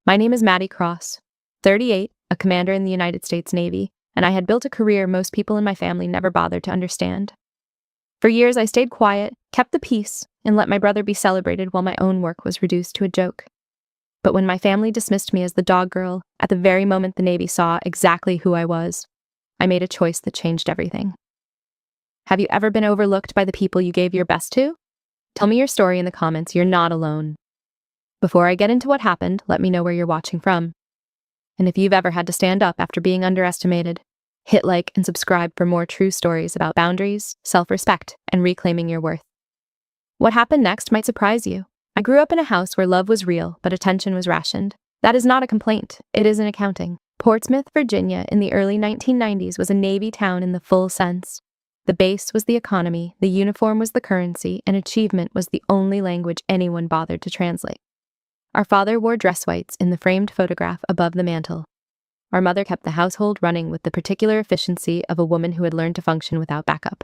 My name is Maddie Cross, 38, a commander in the United States Navy, and I had built a career most people in my family never bothered to understand. For years, I stayed quiet, kept the peace, and let my brother be celebrated while my own work was reduced to a joke. But when my family dismissed me as the dog girl, at the very moment the Navy saw exactly who I was, I made a choice that changed everything. Have you ever been overlooked by the people you gave your best to? Tell me your story in the comments. You're not alone. Before I get into what happened, let me know where you're watching from. And if you've ever had to stand up after being underestimated, hit like and subscribe for more true stories about boundaries, self-respect, and reclaiming your worth. What happened next might surprise you. I grew up in a house where love was real, but attention was rationed. That is not a complaint. It is an accounting. Portsmouth, Virginia, in the early 1990s was a Navy town in the full sense. The base was the economy, the uniform was the currency, and achievement was the only language anyone bothered to translate. Our father wore dress whites in the framed photograph above the mantel. Our mother kept the household running with the particular efficiency of a woman who had learned to function without backup.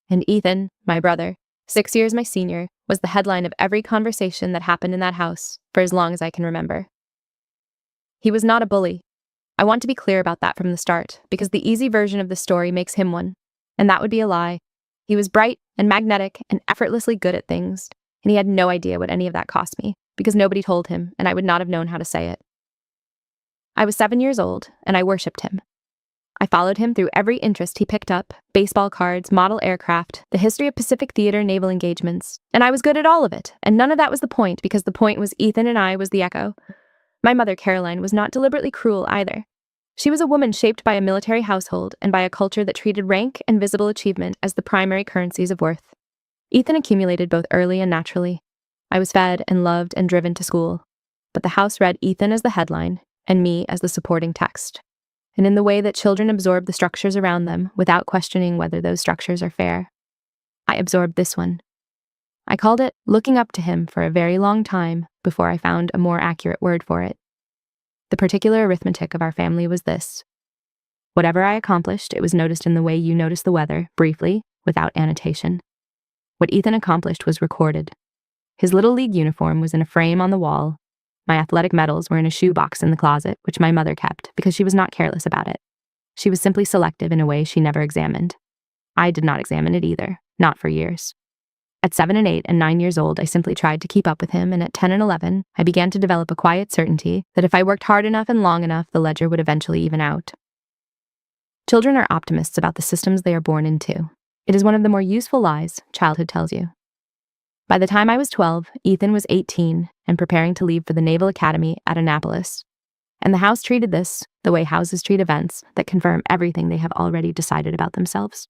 And Ethan, my brother, 6 years my senior, was the headline of every conversation that happened in that house for as long as I can remember. He was not a bully. I want to be clear about that from the start, because the easy version of the story makes him one, and that would be a lie. He was bright and magnetic and effortlessly good at things, and he had no idea what any of that cost me, because nobody told him, and I would not have known how to say it. I was 7 years old, and I worshipped him. I followed him through every interest he picked up: baseball cards, model aircraft, the history of Pacific theater naval engagements, and I was good at all of it, and none of that was the point, because the point was Ethan and I was the echo. My mother, Caroline, was not deliberately cruel either. She was a woman shaped by a military household and by a culture that treated rank and visible achievement as the primary currencies of worth. Ethan accumulated both early and naturally. I was fed and loved and driven to school, but the house read Ethan as the headline and me as the supporting text. And in the way that children absorb the structures around them without questioning whether those structures are fair, I absorbed this one. I called it looking up to him for a very long time before I found a more accurate word for it. The particular arithmetic of our family was this: whatever I accomplished, it was noticed in the way you notice the weather, briefly, without annotation. What Ethan accomplished was recorded. His Little League uniform was in a frame on the wall. My athletic medals were in a shoebox in the closet, which my mother kept because she was not careless about it. She was simply selective in a way she never examined. I did not examine it either, not for years. At 7 and 8 and 9 years old, I simply tried to keep up with him, and at 10 and 11, I began to develop a quiet certainty that if I worked hard enough and long enough, the ledger would eventually even out. Children are optimists about the systems they are born into. It is one of the more useful lies childhood tells you. By the time I was 12, Ethan was 18 and preparing to leave for the Naval Academy at Annapolis. And the house treated this the way houses treat events that confirm everything they have already decided about themselves.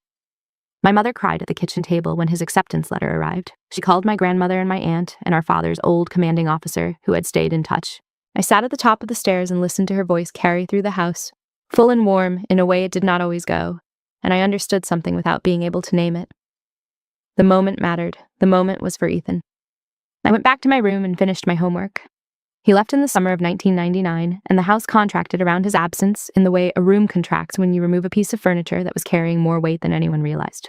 My mother cried at the kitchen table when his acceptance letter arrived. She called my grandmother and my aunt and our father's old commanding officer who had stayed in touch. I sat at the top of the stairs and listened to her voice carry through the house, full and warm in a way it did not always go, and I understood something without being able to name it. The moment mattered. The moment was for Ethan. I went back to my room and finished my homework. He left in the summer of 1999, and the house contracted around his absence in the way a room contracts when you remove a piece of furniture that was carrying more weight than anyone realized.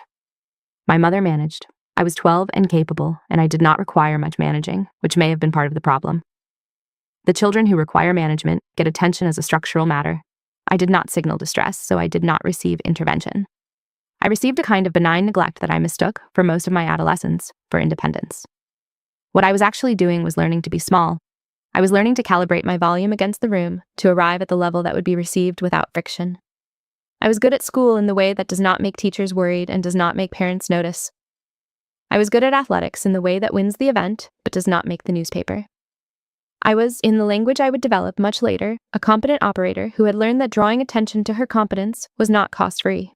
My mother managed. I was 12 and capable, and I did not require much managing, which may have been part of the problem. The children who require management get attention as a structural matter. I did not signal distress, so I did not receive intervention. I received a kind of benign neglect that I mistook, for most of my adolescence, for independence. What I was actually doing was learning to be small. I was learning to calibrate my volume against the room to arrive at the level that would be received without friction. I was good at school in the way that does not make teachers worried and does not make parents notice. I was good at athletics in the way that wins the event but does not make the newspaper. I was, in the language I would develop much later, a competent operator who had learned that drawing attention to her competence was not cost-free.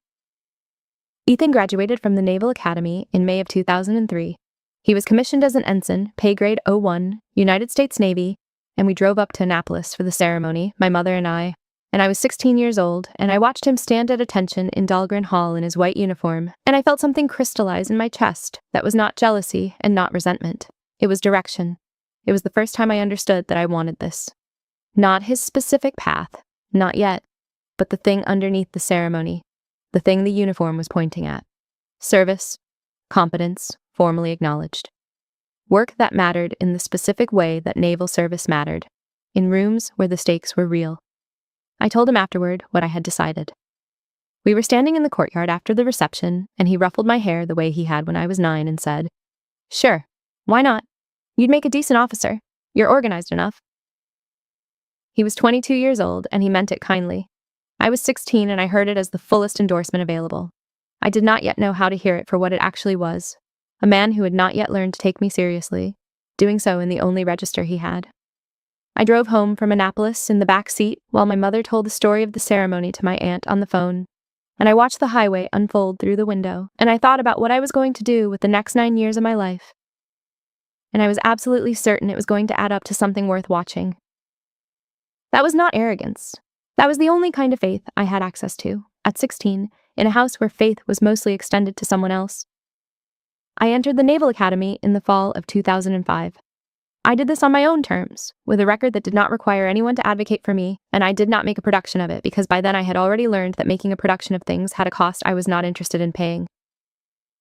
Ethan graduated from the Naval Academy in May of 2003. He was commissioned as an ensign, pay grade 01, United States Navy, and we drove up to Annapolis for the ceremony, my mother and I was 16 years old, and I watched him stand at attention in Dahlgren Hall in his white uniform, and I felt something crystallize in my chest that was not jealousy and not resentment. It was direction. It was the first time I understood that I wanted this. Not his specific path, not yet, but the thing underneath the ceremony, the thing the uniform was pointing at. Service, competence, formally acknowledged. Work that mattered in the specific way that naval service mattered. in rooms where the stakes were real. I told him afterward what I had decided. We were standing in the courtyard after the reception, and he ruffled my hair the way he had when I was 9 and said, "Sure, why not? You'd make a decent officer. You're organized enough." He was 22 years old, and he meant it kindly. I was 16, and I heard it as the fullest endorsement available. I did not yet know how to hear it for what it actually was. A man who had not yet learned to take me seriously, doing so in the only register he had. I drove home from Annapolis in the back seat while my mother told the story of the ceremony to my aunt on the phone, and I watched the highway unfold through the window, and I thought about what I was going to do with the next 9 years of my life. And I was absolutely certain it was going to add up to something worth watching. That was not arrogance. That was the only kind of faith I had access to, at 16, in a house where faith was mostly extended to someone else. I entered the Naval Academy in the fall of 2005. I did this on my own terms, with a record that did not require anyone to advocate for me, and I did not make a production of it because by then I had already learned that making a production of things had a cost I was not interested in paying.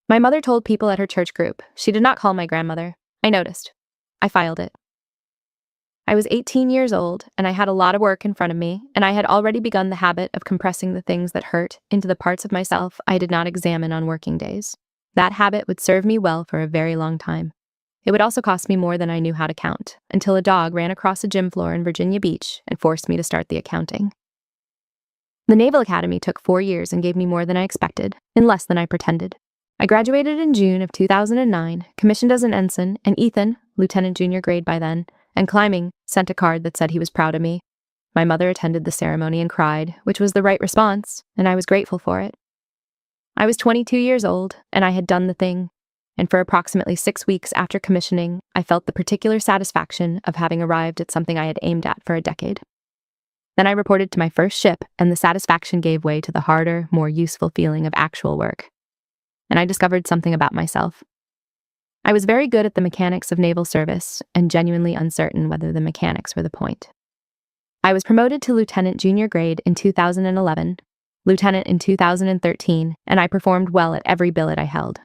My mother told people at her church group. She did not call my grandmother. I noticed. I filed it. I was 18 years old, and I had a lot of work in front of me, and I had already begun the habit of compressing the things that hurt into the parts of myself I did not examine on working days. That habit would serve me well for a very long time. It would also cost me more than I knew how to count, until a dog ran across a gym floor in Virginia Beach and forced me to start the accounting. The Naval Academy took 4 years and gave me more than I expected, in less than I pretended. I graduated in June of 2009, commissioned as an ensign, and Ethan, lieutenant junior grade by then, and climbing, sent a card that said he was proud of me. My mother attended the ceremony and cried, which was the right response, and I was grateful for it. I was 22 years old, and I had done the thing, and for approximately 6 weeks after commissioning, I felt the particular satisfaction of having arrived at something I had aimed at for a decade. Then I reported to my first ship, and the satisfaction gave way to the harder, more useful feeling of actual work. And I discovered something about myself. I was very good at the mechanics of naval service, and genuinely uncertain whether the mechanics were the point. I was promoted to lieutenant junior grade in 2011, lieutenant in 2013, and I performed well at every billet I held.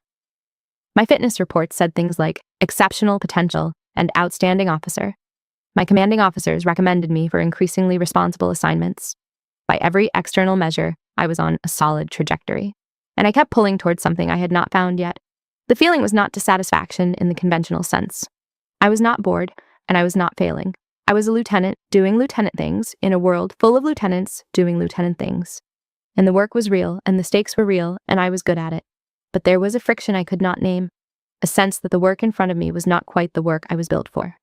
My fitness reports said things like exceptional potential and outstanding officer. My commanding officers recommended me for increasingly responsible assignments. By every external measure, I was on a solid trajectory, and I kept pulling towards something I had not found yet. The feeling was not dissatisfaction in the conventional sense. I was not bored, and I was not failing. I was a lieutenant doing lieutenant things in a world full of lieutenants doing lieutenant things. And the work was real, and the stakes were real, and I was good at it. But there was a friction I could not name, a sense that the work in front of me was not quite the work I was built for.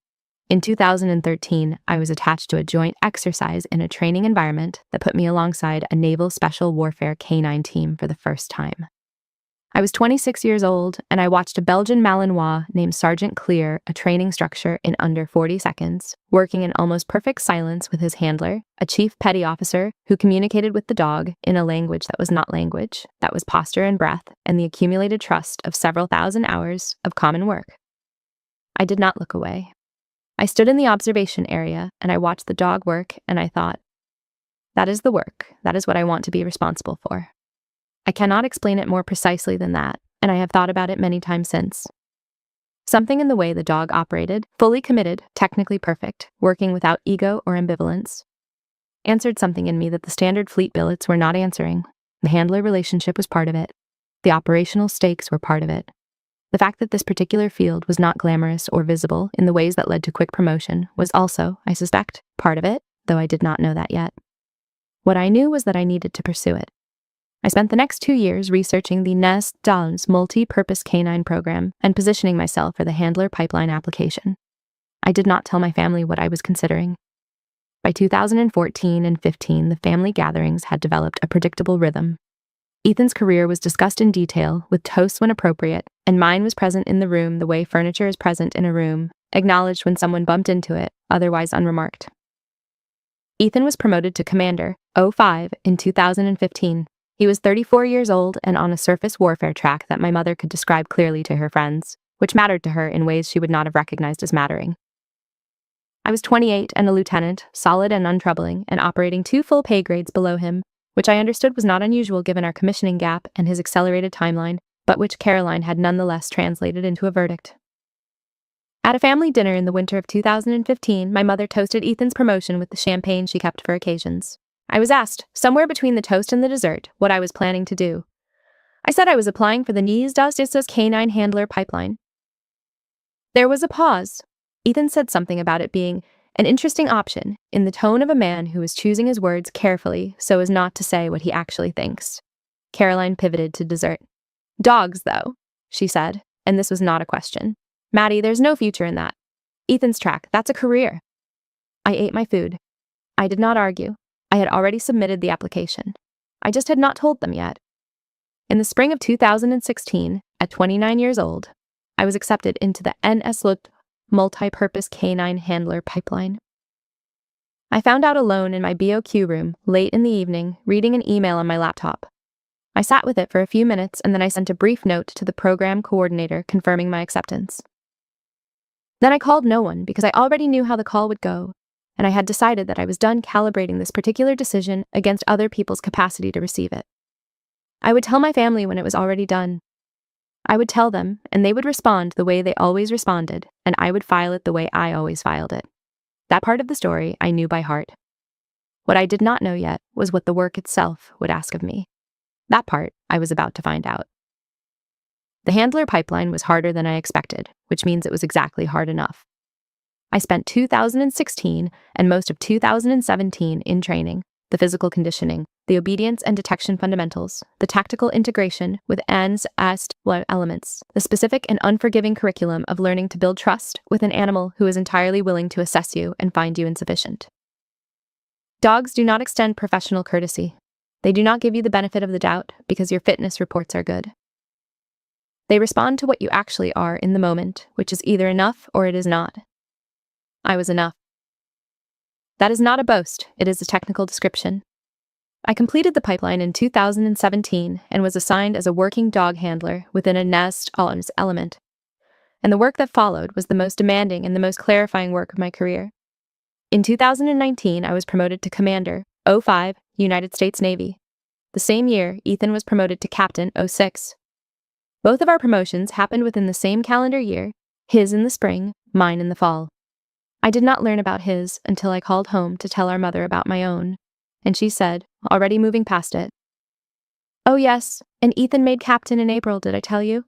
In 2013, I was attached to a joint exercise in a training environment that put me alongside a naval special warfare K-9 team for the first time. I was 26 years old, and I watched a Belgian Malinois named Sergeant Clear a training structure in under 40 seconds, working in almost perfect silence with his handler, a chief petty officer who communicated with the dog in a language that was not language, that was posture and breath, and the accumulated trust of several thousand hours of common work. I did not look away. I stood in the observation area, and I watched the dog work, and I thought, that is the work. That is what I want to be responsible for. I cannot explain it more precisely than that, and I have thought about it many times since. Something in the way the dog operated, fully committed, technically perfect, working without ego or ambivalence, answered something in me that the standard fleet billets were not answering. The handler relationship was part of it. The operational stakes were part of it. The fact that this particular field was not glamorous or visible in the ways that led to quick promotion was also, I suspect, part of it, though I did not know that yet. What I knew was that I needed to pursue it. I spent the next 2 years researching the NES DALS multi-purpose K-9 program and positioning myself for the handler pipeline application. I did not tell my family what I was considering. By 2014 and 15, the family gatherings had developed a predictable rhythm. Ethan's career was discussed in detail, with toasts when appropriate, and mine was present in the room the way furniture is present in a room, acknowledged when someone bumped into it, otherwise unremarked. Ethan was promoted to Commander, 05, in 2015. He was 34 years old and on a surface warfare track that my mother could describe clearly to her friends, which mattered to her in ways she would not have recognized as mattering. I was 28 and a lieutenant, solid and untroubling, and operating 2 full pay grades below him, which I understood was not unusual given our commissioning gap and his accelerated timeline, but which Caroline had nonetheless translated into a verdict. At a family dinner in the winter of 2015, my mother toasted Ethan's promotion with the champagne she kept for occasions. I was asked, somewhere between the toast and the dessert, what I was planning to do. I said I was applying for the Nies das Istas canine handler pipeline. There was a pause. Ethan said something about it being an interesting option, in the tone of a man who is choosing his words carefully so as not to say what he actually thinks. Caroline pivoted to dessert. Dogs, though, she said, and this was not a question. Maddie, there's no future in that. Ethan's track, that's a career. I ate my food. I did not argue. I had already submitted the application. I just had not told them yet. In the spring of 2016, at 29 years old, I was accepted into the NSLUT multi-purpose canine handler pipeline. I found out alone in my BOQ room, late in the evening, reading an email on my laptop. I sat with it for a few minutes and then I sent a brief note to the program coordinator confirming my acceptance. Then I called no one because I already knew how the call would go, and I had decided that I was done calibrating this particular decision against other people's capacity to receive it. I would tell my family when it was already done. I would tell them, and they would respond the way they always responded, and I would file it the way I always filed it. That part of the story I knew by heart. What I did not know yet was what the work itself would ask of me. That part I was about to find out. The handler pipeline was harder than I expected, which means it was exactly hard enough. I spent 2016 and most of 2017 in training, the physical conditioning, the obedience and detection fundamentals, the tactical integration with elements, the specific and unforgiving curriculum of learning to build trust with an animal who is entirely willing to assess you and find you insufficient. Dogs do not extend professional courtesy. They do not give you the benefit of the doubt because your fitness reports are good. They respond to what you actually are in the moment, which is either enough or it is not. I was enough. That is not a boast, it is a technical description. I completed the pipeline in 2017 and was assigned as a working dog handler within a nest element. And the work that followed was the most demanding and the most clarifying work of my career. In 2019, I was promoted to Commander, 05, United States Navy. The same year, Ethan was promoted to Captain, 06. Both of our promotions happened within the same calendar year, his in the spring, mine in the fall. I did not learn about his until I called home to tell our mother about my own, and she said, already moving past it, "Oh yes, and Ethan made captain in April, did I tell you?"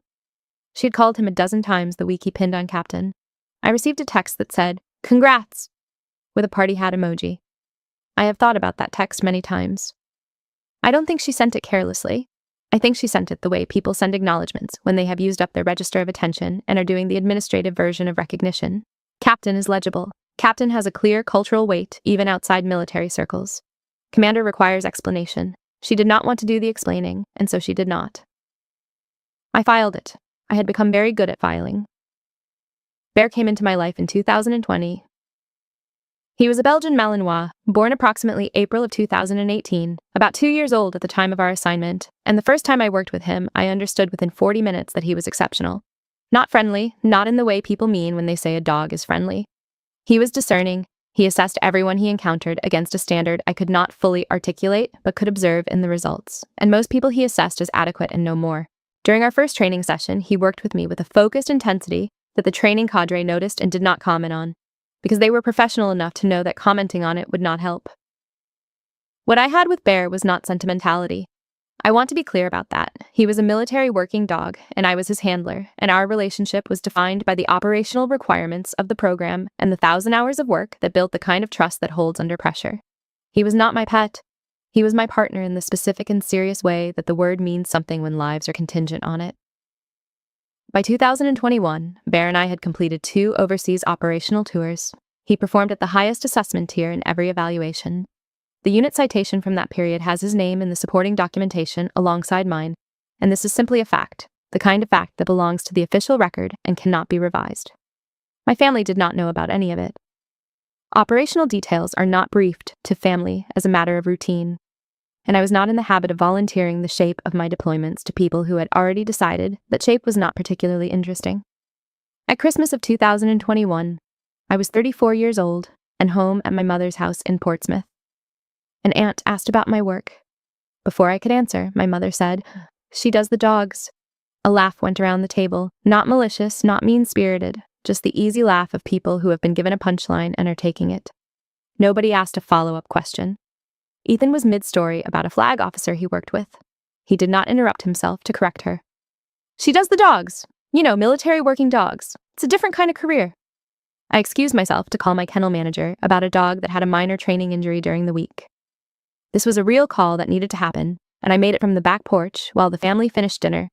She had called him a dozen times the week he pinned on captain. I received a text that said, "Congrats," with a party hat emoji. I have thought about that text many times. I don't think she sent it carelessly. I think she sent it the way people send acknowledgements when they have used up their register of attention and are doing the administrative version of recognition. Captain is legible. Captain has a clear cultural weight, even outside military circles. Commander requires explanation. She did not want to do the explaining, and so she did not. I filed it. I had become very good at filing. Bear came into my life in 2020. He was a Belgian Malinois, born approximately April of 2018, about 2 years old at the time of our assignment, and the first time I worked with him, I understood within 40 minutes that he was exceptional. Not friendly, not in the way people mean when they say a dog is friendly. He was discerning. He assessed everyone he encountered against a standard I could not fully articulate, but could observe in the results, and most people he assessed as adequate and no more. During our first training session, he worked with me with a focused intensity that the training cadre noticed and did not comment on, because they were professional enough to know that commenting on it would not help. What I had with Bear was not sentimentality. I want to be clear about that. He was a military working dog, and I was his handler, and our relationship was defined by the operational requirements of the program and the 1,000 hours of work that built the kind of trust that holds under pressure. He was not my pet. He was my partner in the specific and serious way that the word means something when lives are contingent on it. By 2021, Bear and I had completed 2 overseas operational tours. He performed at the highest assessment tier in every evaluation. The unit citation from that period has his name in the supporting documentation alongside mine, and this is simply a fact, the kind of fact that belongs to the official record and cannot be revised. My family did not know about any of it. Operational details are not briefed to family as a matter of routine, and I was not in the habit of volunteering the shape of my deployments to people who had already decided that shape was not particularly interesting. At Christmas of 2021, I was 34 years old and home at my mother's house in Portsmouth. An aunt asked about my work. Before I could answer, my mother said, "She does the dogs." A laugh went around the table, not malicious, not mean-spirited, just the easy laugh of people who have been given a punchline and are taking it. Nobody asked a follow-up question. Ethan was mid-story about a flag officer he worked with. He did not interrupt himself to correct her. "She does the dogs. You know, military working dogs. It's a different kind of career." I excused myself to call my kennel manager about a dog that had a minor training injury during the week. This was a real call that needed to happen, and I made it from the back porch while the family finished dinner.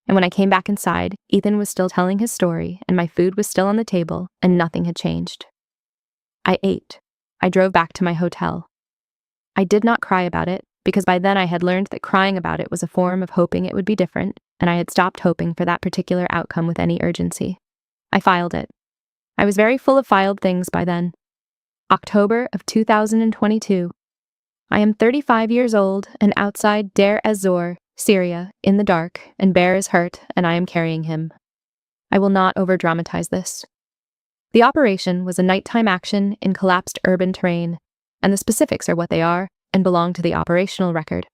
And when I came back inside, Ethan was still telling his story, and my food was still on the table, and nothing had changed. I ate. I drove back to my hotel. I did not cry about it, because by then I had learned that crying about it was a form of hoping it would be different, and I had stopped hoping for that particular outcome with any urgency. I filed it. I was very full of filed things by then. October of 2022. I am 35 years old and outside Deir ez-Zor, Syria, in the dark, and Bear is hurt, and I am carrying him. I will not over-dramatize this. The operation was a nighttime action in collapsed urban terrain, and the specifics are what they are and belong to the operational record.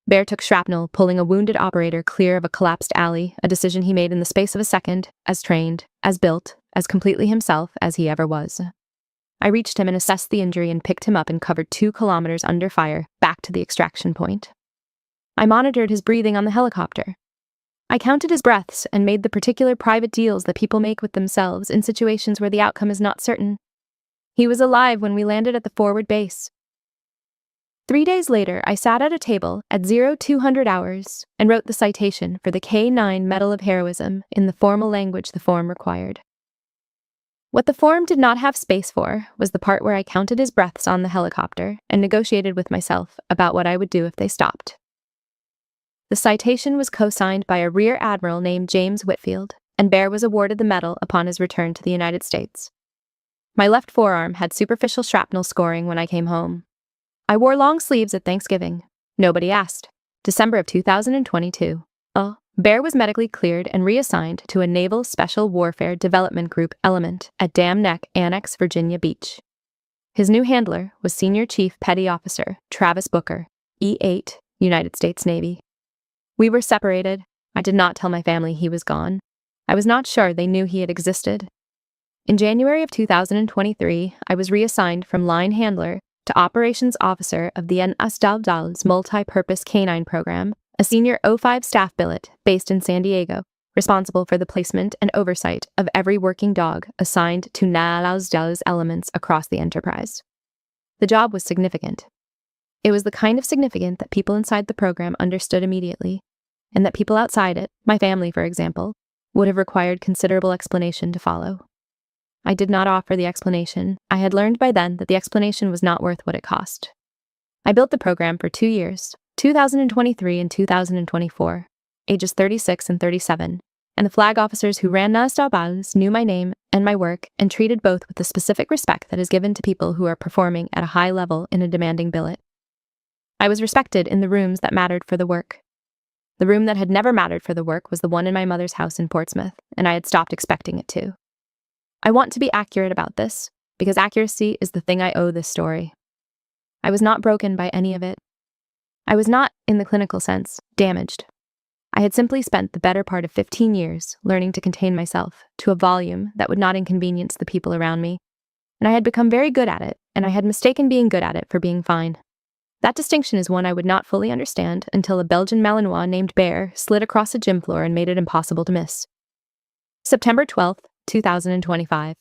Bear took shrapnel, pulling a wounded operator clear of a collapsed alley, a decision he made in the space of a second, as trained, as built, as completely himself as he ever was. I reached him and assessed the injury and picked him up and covered 2 kilometers under fire, back to the extraction point. I monitored his breathing on the helicopter. I counted his breaths and made the particular private deals that people make with themselves in situations where the outcome is not certain. He was alive when we landed at the forward base. 3 days later, I sat at a table at 0200 hours and wrote the citation for the K9 Medal of Heroism in the formal language the form required. What the form did not have space for was the part where I counted his breaths on the helicopter and negotiated with myself about what I would do if they stopped. The citation was co-signed by a Rear Admiral named James Whitfield, and Bear was awarded the medal upon his return to the United States. My left forearm had superficial shrapnel scoring when I came home. I wore long sleeves at Thanksgiving. Nobody asked. December of 2022. Bear was medically cleared and reassigned to a Naval Special Warfare Development Group element at Dam Neck Annex, Virginia Beach. His new handler was Senior Chief Petty Officer Travis Booker, E-8, United States Navy. We were separated. I did not tell my family he was gone. I was not sure they knew he had existed. In January of 2023, I was reassigned from line handler to operations officer of the NSDAL's multi-purpose canine program, a senior O5 staff billet based in San Diego, responsible for the placement and oversight of every working dog assigned to NSDAL's elements across the enterprise. The job was significant. It was the kind of significant that people inside the program understood immediately, and that people outside it, my family for example, would have required considerable explanation to follow. I did not offer the explanation. I had learned by then that the explanation was not worth what it cost. I built the program for 2 years, 2023 and 2024, ages 36 and 37, and the flag officers who ran NSDALs knew my name and my work and treated both with the specific respect that is given to people who are performing at a high level in a demanding billet. I was respected in the rooms that mattered for the work. The room that had never mattered for the work was the one in my mother's house in Portsmouth, and I had stopped expecting it to. I want to be accurate about this, because accuracy is the thing I owe this story. I was not broken by any of it. I was not, in the clinical sense, damaged. I had simply spent the better part of 15 years learning to contain myself to a volume that would not inconvenience the people around me, and I had become very good at it, and I had mistaken being good at it for being fine. That distinction is one I would not fully understand until a Belgian Malinois named Bear slid across a gym floor and made it impossible to miss. September 12th, 2025.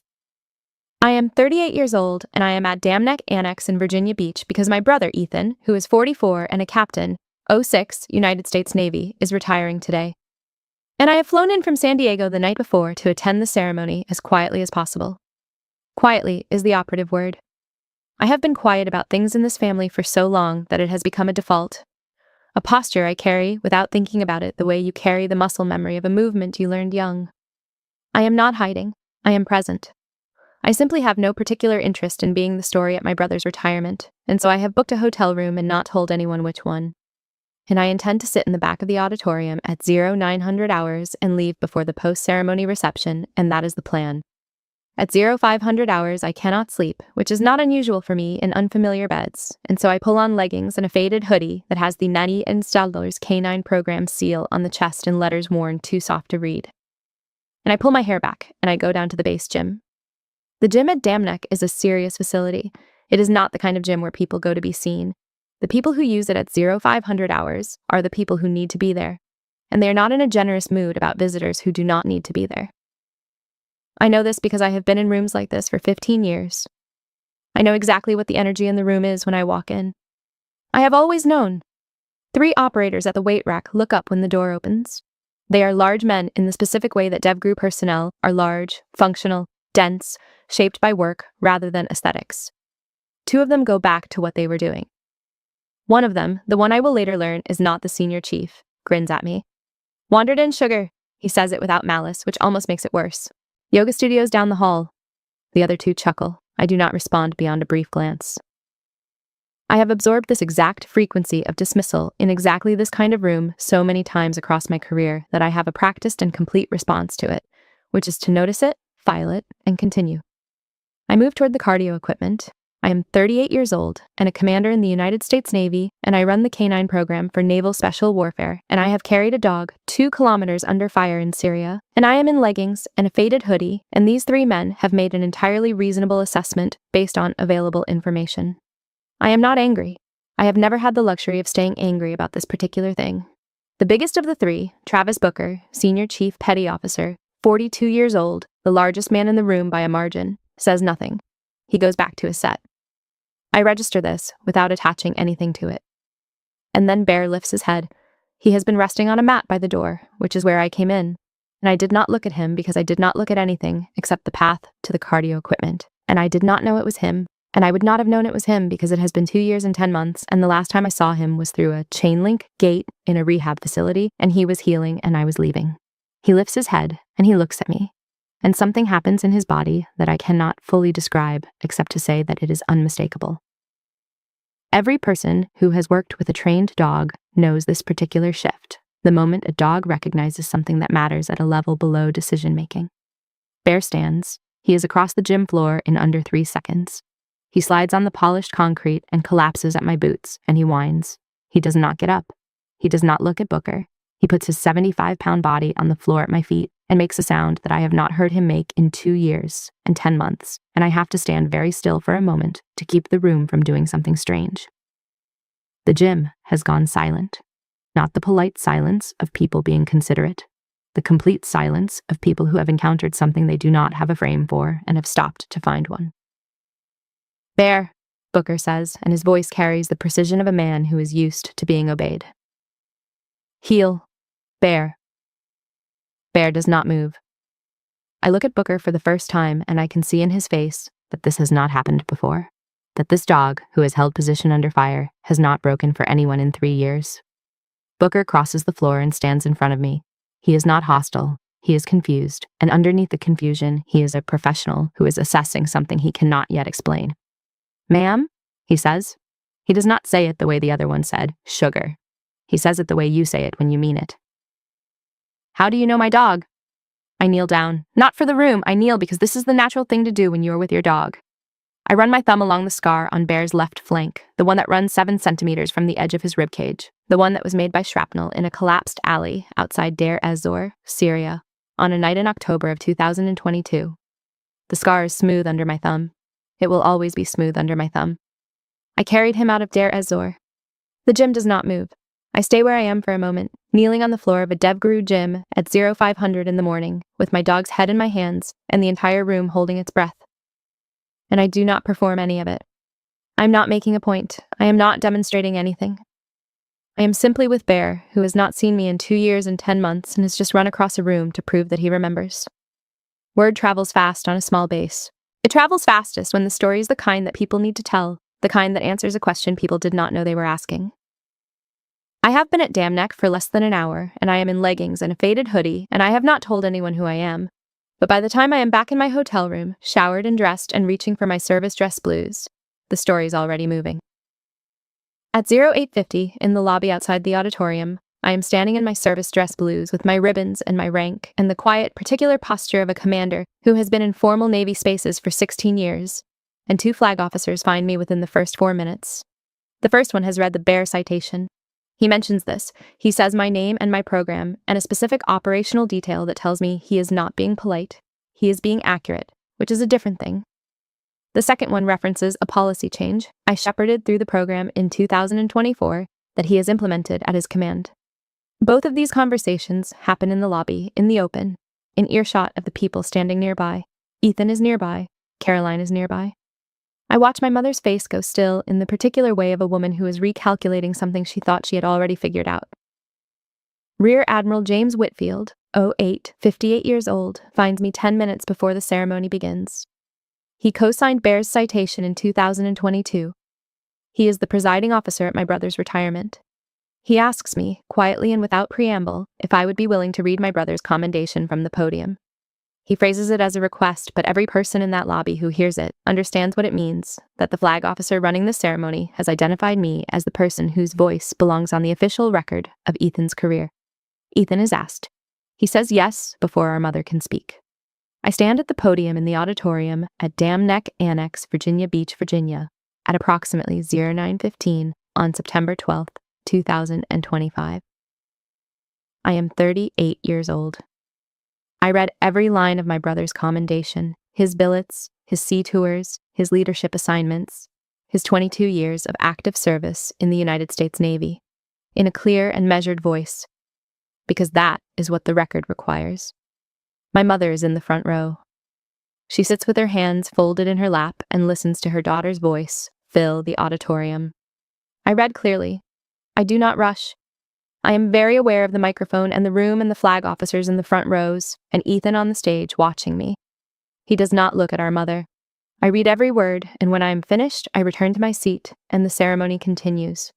I am 38 years old, and I am at Dam Neck Annex in Virginia Beach because my brother Ethan, who is 44 and a captain, 06, United States Navy, is retiring today. And I have flown in from San Diego the night before to attend the ceremony as quietly as possible. Quietly is the operative word. I have been quiet about things in this family for so long that it has become a default, a posture I carry without thinking about it the way you carry the muscle memory of a movement you learned young. I am not hiding. I am present. I simply have no particular interest in being the story at my brother's retirement, and so I have booked a hotel room and not told anyone which one. And I intend to sit in the back of the auditorium at 0900 hours and leave before the post-ceremony reception, and that is the plan. At 0500 hours I cannot sleep, which is not unusual for me in unfamiliar beds, and so I pull on leggings and a faded hoodie that has the NSDAL's K9 program seal on the chest in letters worn too soft to read. and I pull my hair back, and I go down to the base gym. The gym at Dam Neck is a serious facility. It is not the kind of gym where people go to be seen. The people who use it at 0500 hours are the people who need to be there, and they are not in a generous mood about visitors who do not need to be there. I know this because I have been in rooms like this for 15 years. I know exactly what the energy in the room is when I walk in. I have always known. 3 operators at the weight rack look up when the door opens. They are large men in the specific way that DevGru personnel are large, functional, dense, shaped by work rather than aesthetics. 2 of them go back to what they were doing. One of them, the one I will later learn is not the senior chief, grins at me. "Wandered in, sugar," he says it without malice, which almost makes it worse. "Yoga studio's down the hall." The other 2 chuckle. I do not respond beyond a brief glance. I have absorbed this exact frequency of dismissal in exactly this kind of room so many times across my career that I have a practiced and complete response to it, which is to notice it, file it, and continue. I move toward the cardio equipment. I am 38 years old and a commander in the United States Navy, and I run the K9 program for Naval Special Warfare, and I have carried a dog 2 kilometers under fire in Syria, and I am in leggings and a faded hoodie, and these 3 men have made an entirely reasonable assessment based on available information. I am not angry. I have never had the luxury of staying angry about this particular thing. The biggest of the 3, Travis Booker, Senior Chief Petty Officer, 42 years old, the largest man in the room by a margin, says nothing. He goes back to his set. I register this without attaching anything to it. And then Bear lifts his head. He has been resting on a mat by the door, which is where I came in, and I did not look at him because I did not look at anything except the path to the cardio equipment, and I did not know it was him, and I would not have known it was him because it has been 2 years and 10 months, and the last time I saw him was through a chain link gate in a rehab facility, and he was healing and I was leaving. He lifts his head, and he looks at me, and something happens in his body that I cannot fully describe except to say that it is unmistakable. Every person who has worked with a trained dog knows this particular shift, the moment a dog recognizes something that matters at a level below decision-making. Bear stands. He is across the gym floor in under 3 seconds. He slides on the polished concrete and collapses at my boots, and he whines. He does not get up. He does not look at Booker. He puts his 75-pound body on the floor at my feet and makes a sound that I have not heard him make in 2 years and 10 months, and I have to stand very still for a moment to keep the room from doing something strange. The gym has gone silent. Not the polite silence of people being considerate, the complete silence of people who have encountered something they do not have a frame for and have stopped to find one. "Bear," Booker says, and his voice carries the precision of a man who is used to being obeyed. "Heel. Bear." Bear does not move. I look at Booker for the first time, and I can see in his face that this has not happened before, that this dog, who has held position under fire, has not broken for anyone in 3 years. Booker crosses the floor and stands in front of me. He is not hostile. He is confused, and underneath the confusion, he is a professional who is assessing something he cannot yet explain. "Ma'am?" he says. He does not say it the way the other one said, "sugar." He says it the way you say it when you mean it. "How do you know my dog?" I kneel down. Not for the room, I kneel because this is the natural thing to do when you are with your dog. I run my thumb along the scar on Bear's left flank, the one that runs 7 centimeters from the edge of his ribcage, the one that was made by shrapnel in a collapsed alley outside Deir ez-Zor, Syria, on a night in October of 2022. The scar is smooth under my thumb. It will always be smooth under my thumb. I carried him out of Deir ez-Zor. The gym does not move. I stay where I am for a moment, kneeling on the floor of a DevGru gym at 0500 in the morning, with my dog's head in my hands and the entire room holding its breath. And I do not perform any of it. I am not making a point. I am not demonstrating anything. I am simply with Bear, who has not seen me in 2 years and 10 months and has just run across a room to prove that he remembers. Word travels fast on a small base. It travels fastest when the story is the kind that people need to tell, the kind that answers a question people did not know they were asking. I have been at Dam Neck for less than an hour, and I am in leggings and a faded hoodie, and I have not told anyone who I am. But by the time I am back in my hotel room, showered and dressed and reaching for my service dress blues, the story's already moving. At 0850, in the lobby outside the auditorium, I am standing in my service dress blues with my ribbons and my rank and the quiet, particular posture of a commander who has been in formal Navy spaces for 16 years, and 2 flag officers find me within the first 4 minutes. The first one has read the Bear citation. He mentions this. He says my name and my program, and a specific operational detail that tells me he is not being polite. He is being accurate, which is a different thing. The second one references a policy change I shepherded through the program in 2024 that he has implemented at his command. Both of these conversations happen in the lobby, in the open, in earshot of the people standing nearby. Ethan is nearby. Caroline is nearby. I watch my mother's face go still in the particular way of a woman who is recalculating something she thought she had already figured out. Rear Admiral James Whitfield, 08, 58 years old, finds me 10 minutes before the ceremony begins. He co-signed Bear's citation in 2022. He is the presiding officer at my brother's retirement. He asks me, quietly and without preamble, if I would be willing to read my brother's commendation from the podium. He phrases it as a request, but every person in that lobby who hears it understands what it means, that the flag officer running the ceremony has identified me as the person whose voice belongs on the official record of Ethan's career. Ethan is asked. He says yes before our mother can speak. I stand at the podium in the auditorium at Dam Neck Annex, Virginia Beach, Virginia, at approximately 09:15 on September 12, 2025. I am 38 years old. I read every line of my brother's commendation, his billets, his sea tours, his leadership assignments, his 22 years of active service in the United States Navy, in a clear and measured voice, because that is what the record requires. My mother is in the front row. She sits with her hands folded in her lap and listens to her daughter's voice fill the auditorium. I read clearly. I do not rush. I am very aware of the microphone and the room and the flag officers in the front rows, and Ethan on the stage watching me. He does not look at our mother. I read every word, and when I am finished, I return to my seat, and the ceremony continues.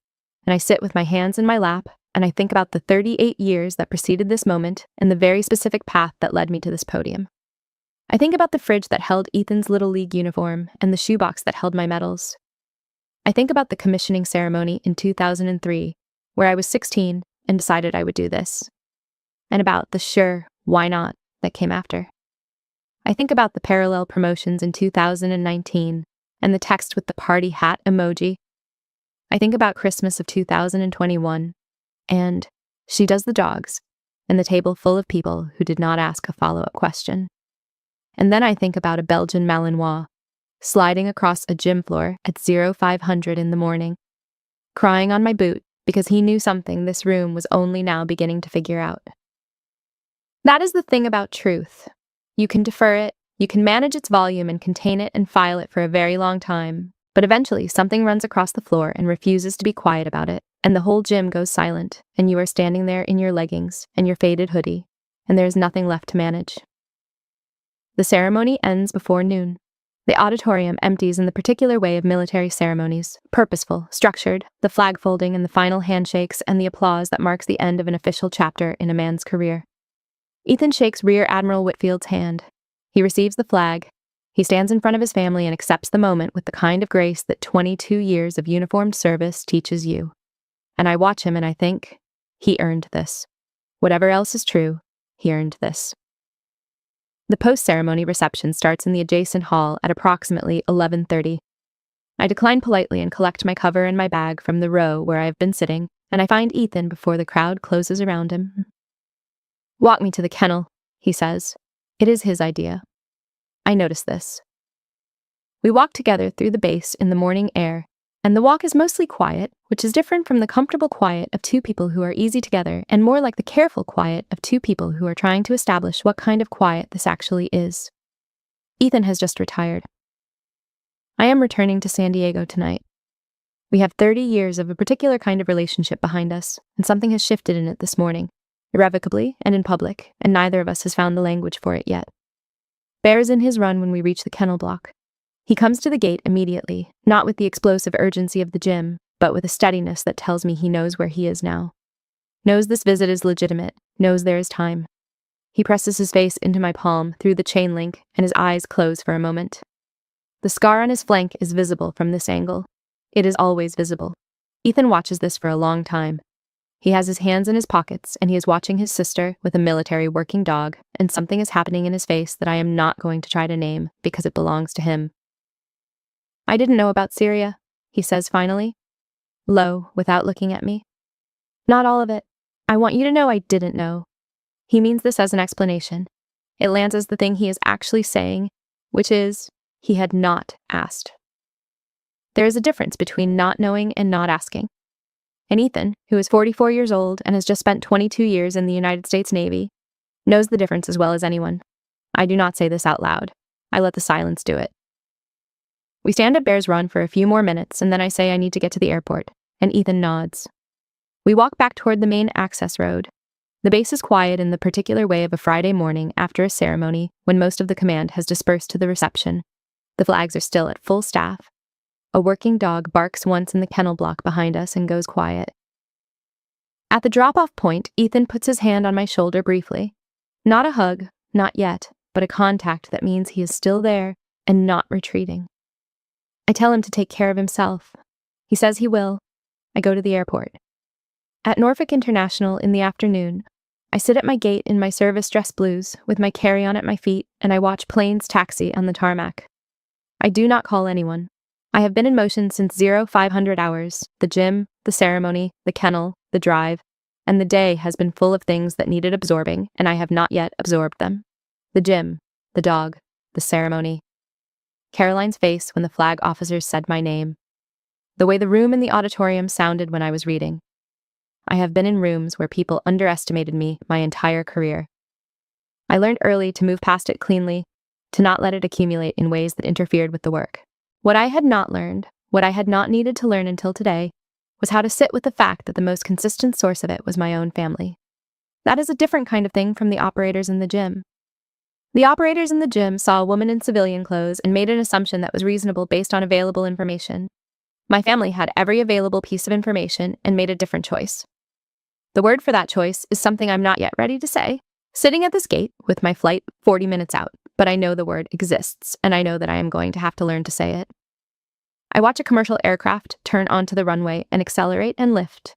And I sit with my hands in my lap, and I think about the 38 years that preceded this moment and the very specific path that led me to this podium. I think about the fridge that held Ethan's Little League uniform and the shoebox that held my medals. I think about the commissioning ceremony in 2003, where I was 16 and decided I would do this, and about the sure, why not that came after. I think about the parallel promotions in 2019 and the text with the party hat emoji. I think about Christmas of 2021 and she does the dogs and the table full of people who did not ask a follow-up question. And then I think about a Belgian Malinois sliding across a gym floor at 0500 in the morning, crying on my boot because he knew something this room was only now beginning to figure out. That is the thing about truth. You can defer it, you can manage its volume and contain it and file it for a very long time, but eventually something runs across the floor and refuses to be quiet about it, and the whole gym goes silent, and you are standing there in your leggings and your faded hoodie, and there is nothing left to manage. The ceremony ends before noon. The auditorium empties in the particular way of military ceremonies, purposeful, structured, the flag folding and the final handshakes and the applause that marks the end of an official chapter in a man's career. Ethan shakes Rear Admiral Whitfield's hand. He receives the flag. He stands in front of his family and accepts the moment with the kind of grace that 22 years of uniformed service teaches you. And I watch him and I think, he earned this. Whatever else is true, he earned this. The post-ceremony reception starts in the adjacent hall at approximately 11:30. I decline politely and collect my cover and my bag from the row where I have been sitting, and I find Ethan before the crowd closes around him. "Walk me to the kennel," he says. It is his idea. I notice this. We walk together through the base in the morning air, and the walk is mostly quiet, which is different from the comfortable quiet of two people who are easy together and more like the careful quiet of two people who are trying to establish what kind of quiet this actually is. Ethan has just retired. I am returning to San Diego tonight. We have 30 years of a particular kind of relationship behind us, and something has shifted in it this morning, irrevocably and in public, and neither of us has found the language for it yet. Bear is in his run when we reach the kennel block. He comes to the gate immediately, not with the explosive urgency of the gym, but with a steadiness that tells me he knows where he is now. Knows this visit is legitimate, knows there is time. He presses his face into my palm through the chain link, and his eyes close for a moment. The scar on his flank is visible from this angle. It is always visible. Ethan watches this for a long time. He has his hands in his pockets, and he is watching his sister with a military working dog, and something is happening in his face that I am not going to try to name because it belongs to him. "I didn't know about Syria," he says finally, low, without looking at me. Not all of it. I want you to know I didn't know. He means this as an explanation. It lands as the thing he is actually saying, which is, he had not asked. There is a difference between not knowing and not asking. And Ethan, who is 44 years old and has just spent 22 years in the United States Navy, knows the difference as well as anyone. I do not say this out loud. I let the silence do it. We stand at Bears Run for a few more minutes, and then I say I need to get to the airport, and Ethan nods. We walk back toward the main access road. The base is quiet in the particular way of a Friday morning after a ceremony when most of the command has dispersed to the reception. The flags are still at full staff. A working dog barks once in the kennel block behind us and goes quiet. At the drop-off point, Ethan puts his hand on my shoulder briefly. Not a hug, not yet, but a contact that means he is still there and not retreating. I tell him to take care of himself. He says he will. I go to the airport. At Norfolk International in the afternoon, I sit at my gate in my service dress blues with my carry-on at my feet, and I watch planes taxi on the tarmac. I do not call anyone. I have been in motion since 0500 hours. The gym, the ceremony, the kennel, the drive, and the day has been full of things that needed absorbing, and I have not yet absorbed them. The gym, the dog, the ceremony. Caroline's face when the flag officers said my name. The way the room in the auditorium sounded when I was reading. I have been in rooms where people underestimated me my entire career. I learned early to move past it cleanly, to not let it accumulate in ways that interfered with the work. What I had not learned, what I had not needed to learn until today, was how to sit with the fact that the most consistent source of it was my own family. That is a different kind of thing from the operators in the gym. The operators in the gym saw a woman in civilian clothes and made an assumption that was reasonable based on available information. My family had every available piece of information and made a different choice. The word for that choice is something I'm not yet ready to say. Sitting at this gate with my flight 40 minutes out, but I know the word exists, and I know that I am going to have to learn to say it. I watch a commercial aircraft turn onto the runway and accelerate and lift.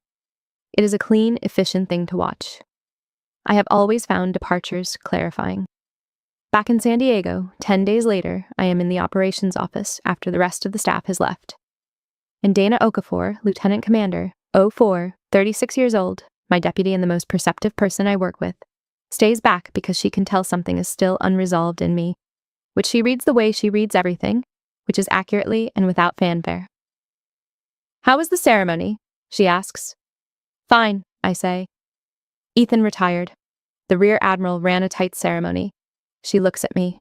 It is a clean, efficient thing to watch. I have always found departures clarifying. Back in San Diego, 10 days later, I am in the operations office after the rest of the staff has left. And Dana Okafor, Lieutenant Commander, 04, 36 years old, my deputy and the most perceptive person I work with, stays back because she can tell something is still unresolved in me, which she reads the way she reads everything, which is accurately and without fanfare. "How was the ceremony?" she asks. "Fine," I say. Ethan retired. The Rear Admiral ran a tight ceremony. She looks at me.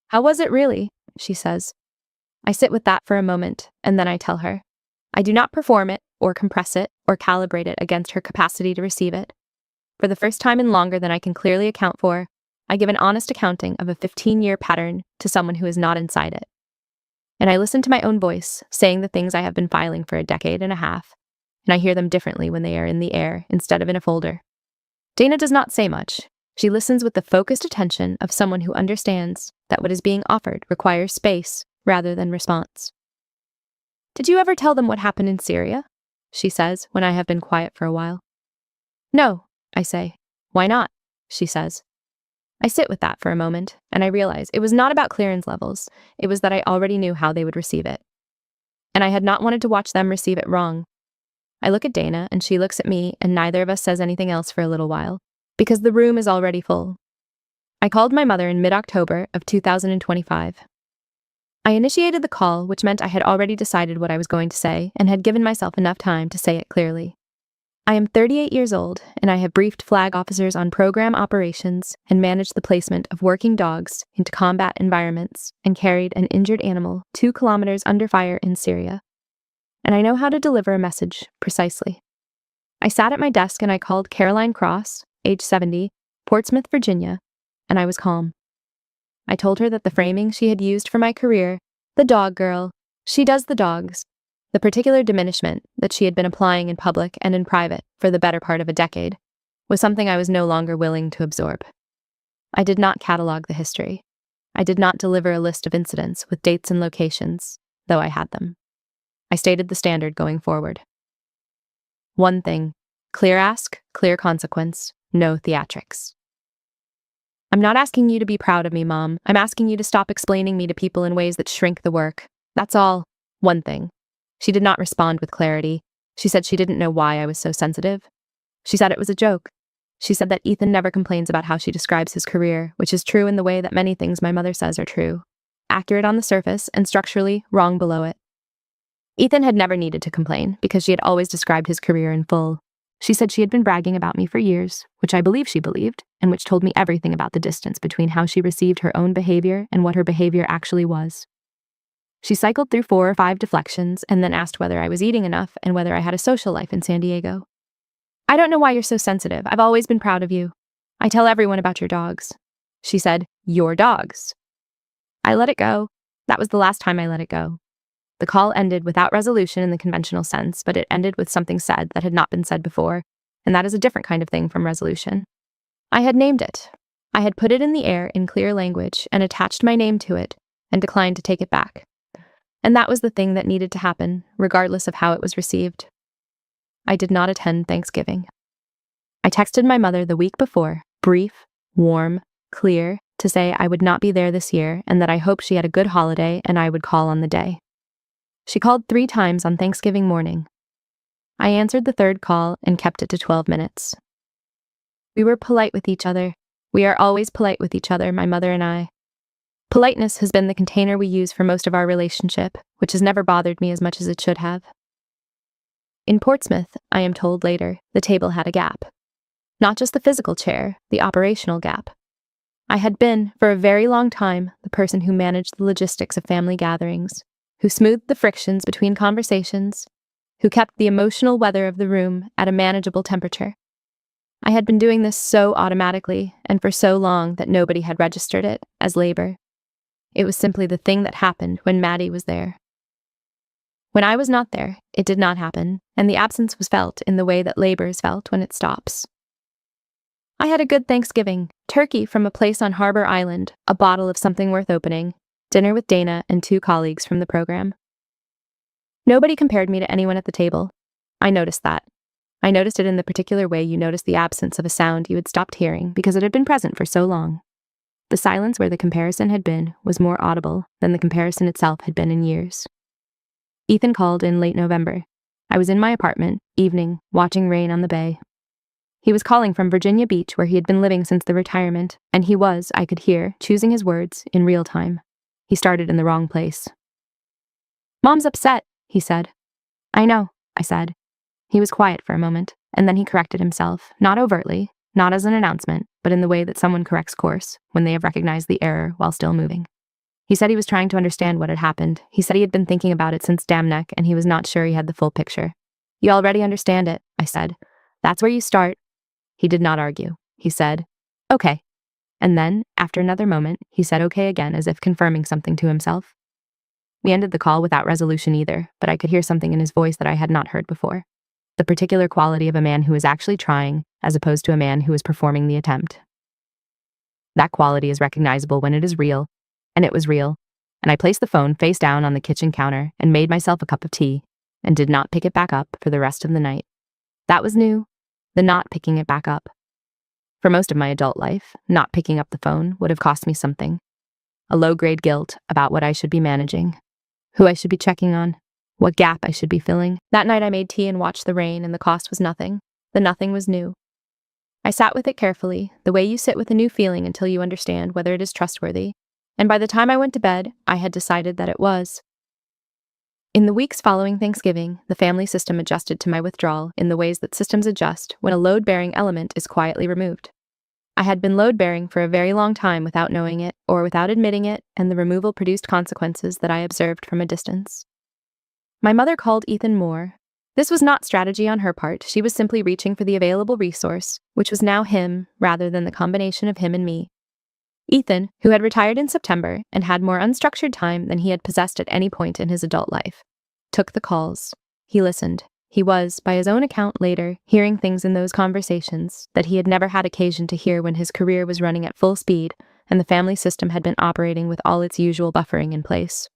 "How was it really?" she says. I sit with that for a moment, and then I tell her. I do not perform it, or compress it, or calibrate it against her capacity to receive it. For the first time in longer than I can clearly account for, I give an honest accounting of a 15-year pattern to someone who is not inside it. And I listen to my own voice, saying the things I have been filing for a decade and a half, and I hear them differently when they are in the air instead of in a folder. Dana does not say much. She listens with the focused attention of someone who understands that what is being offered requires space rather than response. "Did you ever tell them what happened in Syria?" she says when I have been quiet for a while. "No," I say. "Why not?" she says. I sit with that for a moment, and I realize it was not about clearance levels, it was that I already knew how they would receive it. And I had not wanted to watch them receive it wrong. I look at Dana, and she looks at me, and neither of us says anything else for a little while, because the room is already full. I called my mother in mid-October of 2025. I initiated the call, which meant I had already decided what I was going to say, and had given myself enough time to say it clearly. I am 38 years old, and I have briefed flag officers on program operations and managed the placement of working dogs into combat environments and carried an injured animal 2 kilometers under fire in Syria. And I know how to deliver a message precisely. I sat at my desk and I called Caroline Cross, age 70, Portsmouth, Virginia, and I was calm. I told her that the framing she had used for my career, the dog girl, she does the dogs, the particular diminishment that she had been applying in public and in private for the better part of a decade, was something I was no longer willing to absorb. I did not catalog the history. I did not deliver a list of incidents with dates and locations, though I had them. I stated the standard going forward. One thing, clear ask, clear consequence, no theatrics. I'm not asking you to be proud of me, Mom. I'm asking you to stop explaining me to people in ways that shrink the work. That's all. One thing. She did not respond with clarity. She said she didn't know why I was so sensitive. She said it was a joke. She said that Ethan never complains about how she describes his career, which is true in the way that many things my mother says are true. Accurate on the surface and structurally wrong below it. Ethan had never needed to complain because she had always described his career in full. She said she had been bragging about me for years, which I believe she believed, and which told me everything about the distance between how she received her own behavior and what her behavior actually was. She cycled through 4 or 5 deflections and then asked whether I was eating enough and whether I had a social life in San Diego. I don't know why you're so sensitive. I've always been proud of you. I tell everyone about your dogs. She said, your dogs. I let it go. That was the last time I let it go. The call ended without resolution in the conventional sense, but it ended with something said that had not been said before, and that is a different kind of thing from resolution. I had named it. I had put it in the air in clear language and attached my name to it and declined to take it back. And that was the thing that needed to happen, regardless of how it was received. I did not attend Thanksgiving. I texted my mother the week before, brief, warm, clear, to say I would not be there this year and that I hoped she had a good holiday and I would call on the day. She called 3 times on Thanksgiving morning. I answered the 3rd call and kept it to 12 minutes. We were polite with each other. We are always polite with each other, my mother and I. Politeness has been the container we use for most of our relationship, which has never bothered me as much as it should have. In Portsmouth, I am told later, the table had a gap. Not just the physical chair, the operational gap. I had been, for a very long time, the person who managed the logistics of family gatherings, who smoothed the frictions between conversations, who kept the emotional weather of the room at a manageable temperature. I had been doing this so automatically and for so long that nobody had registered it as labor. It was simply the thing that happened when Maddie was there. When I was not there, it did not happen, and the absence was felt in the way that labor is felt when it stops. I had a good Thanksgiving, turkey from a place on Harbor Island, a bottle of something worth opening, dinner with Dana and 2 colleagues from the program. Nobody compared me to anyone at the table. I noticed that. I noticed it in the particular way you notice the absence of a sound you had stopped hearing because it had been present for so long. The silence where the comparison had been was more audible than the comparison itself had been in years. Ethan called in late November. I was in my apartment, evening, watching rain on the bay. He was calling from Virginia Beach, where he had been living since the retirement, and he was, I could hear, choosing his words in real time. He started in the wrong place. Mom's upset, he said. I know, I said. He was quiet for a moment, and then he corrected himself, not overtly, not as an announcement, but in the way that someone corrects course when they have recognized the error while still moving. He said he was trying to understand what had happened. He said he had been thinking about it since Dam Neck, and he was not sure he had the full picture. You already understand it, I said. That's where you start. He did not argue. He said, okay. And then, after another moment, he said okay again as if confirming something to himself. We ended the call without resolution either, but I could hear something in his voice that I had not heard before. The particular quality of a man who is actually trying, as opposed to a man who is performing the attempt. That quality is recognizable when it is real, and it was real, and I placed the phone face down on the kitchen counter and made myself a cup of tea, and did not pick it back up for the rest of the night. That was new, the not picking it back up. For most of my adult life, not picking up the phone would have cost me something. A low-grade guilt about what I should be managing, who I should be checking on, what gap I should be filling. That night I made tea and watched the rain, and the cost was nothing. The nothing was new. I sat with it carefully, the way you sit with a new feeling until you understand whether it is trustworthy, and by the time I went to bed, I had decided that it was. In the weeks following Thanksgiving, the family system adjusted to my withdrawal in the ways that systems adjust when a load-bearing element is quietly removed. I had been load-bearing for a very long time without knowing it or without admitting it, and the removal produced consequences that I observed from a distance. My mother called Ethan more. This was not strategy on her part. She was simply reaching for the available resource, which was now him rather than the combination of him and me. Ethan, who had retired in September and had more unstructured time than he had possessed at any point in his adult life, took the calls. He listened. He was, by his own account later, hearing things in those conversations that he had never had occasion to hear when his career was running at full speed and the family system had been operating with all its usual buffering in place.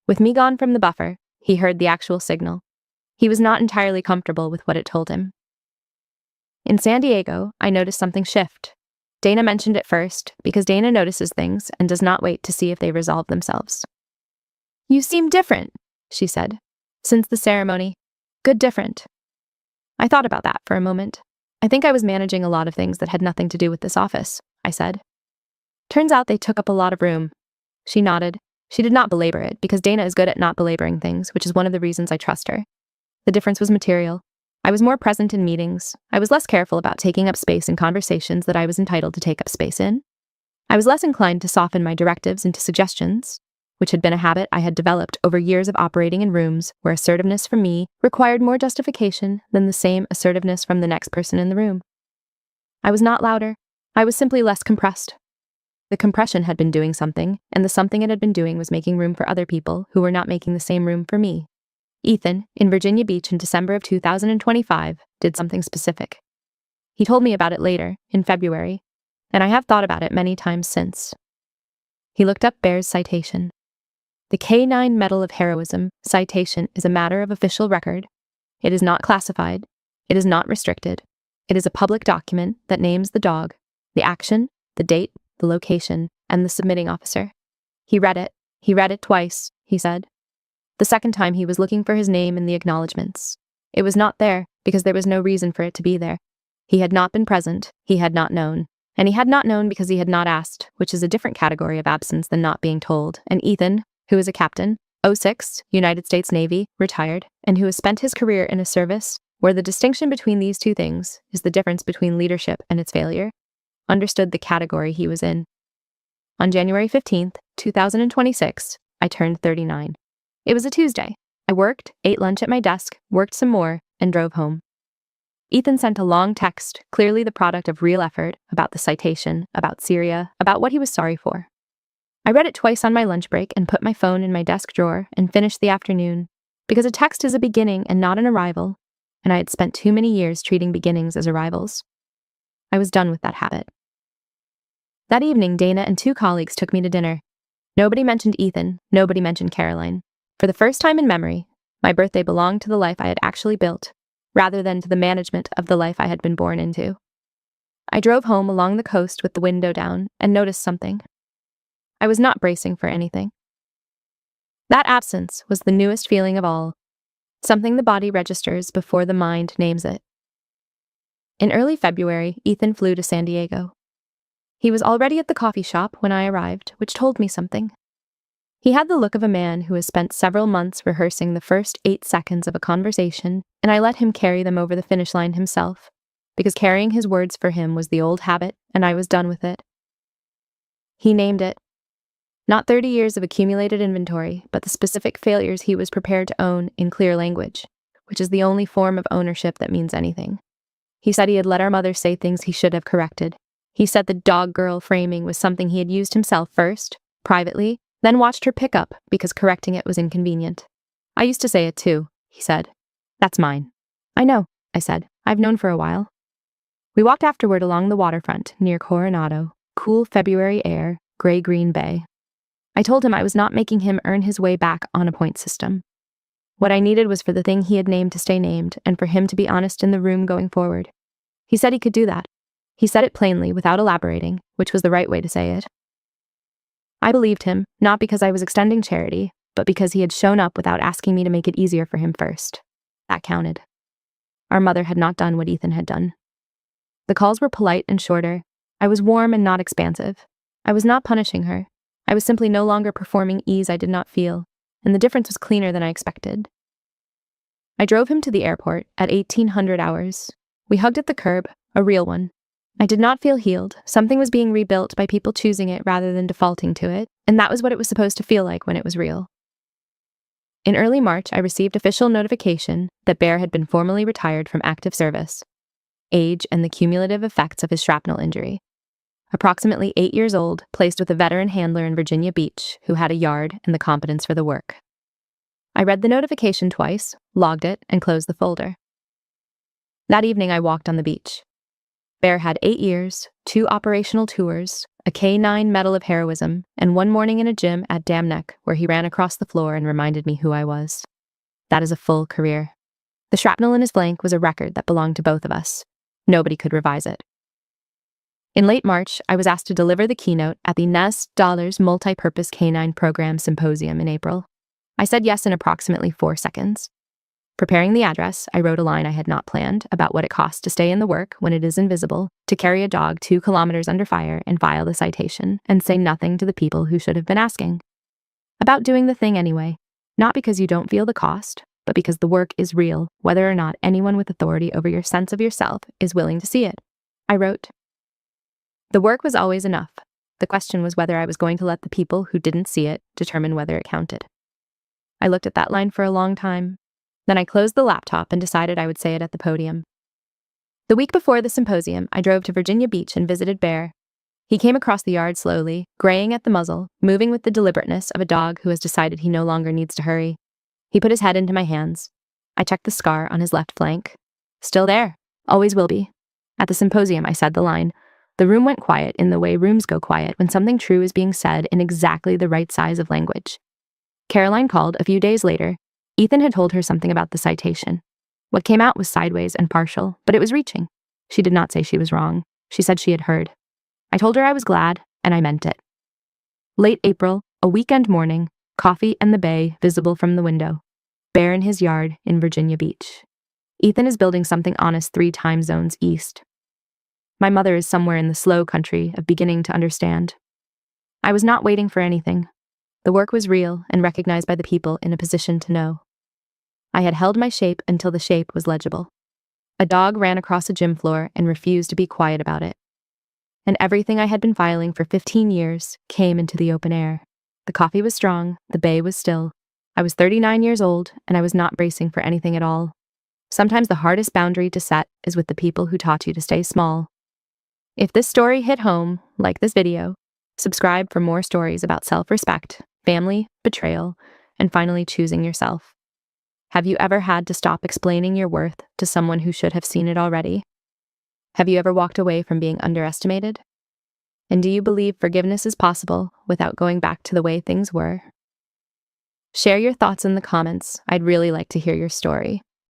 With me gone from the buffer, he heard the actual signal. He was not entirely comfortable with what it told him. In San Diego, I noticed something shift. Dana mentioned it first, because Dana notices things and does not wait to see if they resolve themselves. You seem different, she said. Since the ceremony. Good different. I thought about that for a moment. I think I was managing a lot of things that had nothing to do with this office, I said. Turns out they took up a lot of room. She nodded. She did not belabor it, because Dana is good at not belaboring things, which is one of the reasons I trust her. The difference was material. I was more present in meetings. I was less careful about taking up space in conversations that I was entitled to take up space in. I was less inclined to soften my directives into suggestions, which had been a habit I had developed over years of operating in rooms where assertiveness from me required more justification than the same assertiveness from the next person in the room. I was not louder. I was simply less compressed. The compression had been doing something, and the something it had been doing was making room for other people who were not making the same room for me. Ethan, in Virginia Beach in December of 2025, did something specific. He told me about it later, in February, and I have thought about it many times since. He looked up Bear's citation. The K9 Medal of Heroism citation is a matter of official record. It is not classified. It is not restricted. It is a public document that names the dog, the action, the date, the location, and the submitting officer. He read it. He read it twice, he said. The second time he was looking for his name in the acknowledgments. It was not there, because there was no reason for it to be there. He had not been present, he had not known. And he had not known because he had not asked, which is a different category of absence than not being told. And Ethan, who is a captain, 06, United States Navy, retired, and who has spent his career in a service where the distinction between these two things is the difference between leadership and its failure, understood the category he was in. On January 15th, 2026, I turned 39. It was a Tuesday. I worked, ate lunch at my desk, worked some more, and drove home. Ethan sent a long text, clearly the product of real effort, about the citation, about Syria, about what he was sorry for. I read it twice on my lunch break and put my phone in my desk drawer and finished the afternoon, because a text is a beginning and not an arrival, and I had spent too many years treating beginnings as arrivals. I was done with that habit. That evening, Dana and 2 colleagues took me to dinner. Nobody mentioned Ethan, nobody mentioned Caroline. For the first time in memory, my birthday belonged to the life I had actually built, rather than to the management of the life I had been born into. I drove home along the coast with the window down and noticed something. I was not bracing for anything. That absence was the newest feeling of all, something the body registers before the mind names it. In early February, Ethan flew to San Diego. He was already at the coffee shop when I arrived, which told me something. He had the look of a man who has spent several months rehearsing the first 8 seconds of a conversation, and I let him carry them over the finish line himself, because carrying his words for him was the old habit, and I was done with it. He named it. Not 30 years of accumulated inventory, but the specific failures he was prepared to own in clear language, which is the only form of ownership that means anything. He said he had let our mother say things he should have corrected. He said the dog girl framing was something he had used himself first, privately, then watched her pick up because correcting it was inconvenient. I used to say it too, he said. That's mine. I know, I said. I've known for a while. We walked afterward along the waterfront near Coronado, cool February air, gray-green bay. I told him I was not making him earn his way back on a point system. What I needed was for the thing he had named to stay named and for him to be honest in the room going forward. He said he could do that. He said it plainly without elaborating, which was the right way to say it. I believed him, not because I was extending charity, but because he had shown up without asking me to make it easier for him first. That counted. Our mother had not done what Ethan had done. The calls were polite and shorter. I was warm and not expansive. I was not punishing her. I was simply no longer performing ease I did not feel, and the difference was cleaner than I expected. I drove him to the airport at 1800 hours. We hugged at the curb, a real one. I did not feel healed. Something was being rebuilt by people choosing it rather than defaulting to it, and that was what it was supposed to feel like when it was real. In early March, I received official notification that Bear had been formally retired from active service, age and the cumulative effects of his shrapnel injury. Approximately 8 years old, placed with a veteran handler in Virginia Beach who had a yard and the competence for the work. I read the notification twice, logged it, and closed the folder. That evening I walked on the beach. Bear had 8 years, 2 operational tours, a K9 Medal of Heroism, and 1 morning in a gym at Dam Neck where he ran across the floor and reminded me who I was. That is a full career. The shrapnel in his flank was a record that belonged to both of us. Nobody could revise it. In late March, I was asked to deliver the keynote at the NES Dollars Multi-Purpose Canine Program Symposium in April. I said yes in approximately 4 seconds. Preparing the address, I wrote a line I had not planned about what it costs to stay in the work when it is invisible, to carry a dog 2 kilometers under fire and file the citation, and say nothing to the people who should have been asking. About doing the thing anyway, not because you don't feel the cost, but because the work is real, whether or not anyone with authority over your sense of yourself is willing to see it. I wrote, "The work was always enough. The question was whether I was going to let the people who didn't see it determine whether it counted." I looked at that line for a long time. Then I closed the laptop and decided I would say it at the podium. The week before the symposium, I drove to Virginia Beach and visited Bear. He came across the yard slowly, graying at the muzzle, moving with the deliberateness of a dog who has decided he no longer needs to hurry. He put his head into my hands. I checked the scar on his left flank. Still there. Always will be. At the symposium, I said the line. The room went quiet in the way rooms go quiet when something true is being said in exactly the right size of language. Caroline called a few days later. Ethan had told her something about the citation. What came out was sideways and partial, but it was reaching. She did not say she was wrong. She said she had heard. I told her I was glad, and I meant it. Late April, a weekend morning, coffee and the bay visible from the window. Bear in his yard in Virginia Beach. Ethan is building something honest 3 time zones east. My mother is somewhere in the slow country of beginning to understand. I was not waiting for anything. The work was real and recognized by the people in a position to know. I had held my shape until the shape was legible. A dog ran across a gym floor and refused to be quiet about it. And everything I had been filing for 15 years came into the open air. The coffee was strong, the bay was still. I was 39 years old, and I was not bracing for anything at all. Sometimes the hardest boundary to set is with the people who taught you to stay small. If this story hit home, like this video, subscribe for more stories about self-respect, family, betrayal, and finally choosing yourself. Have you ever had to stop explaining your worth to someone who should have seen it already? Have you ever walked away from being underestimated? And do you believe forgiveness is possible without going back to the way things were? Share your thoughts in the comments. I'd really like to hear your story.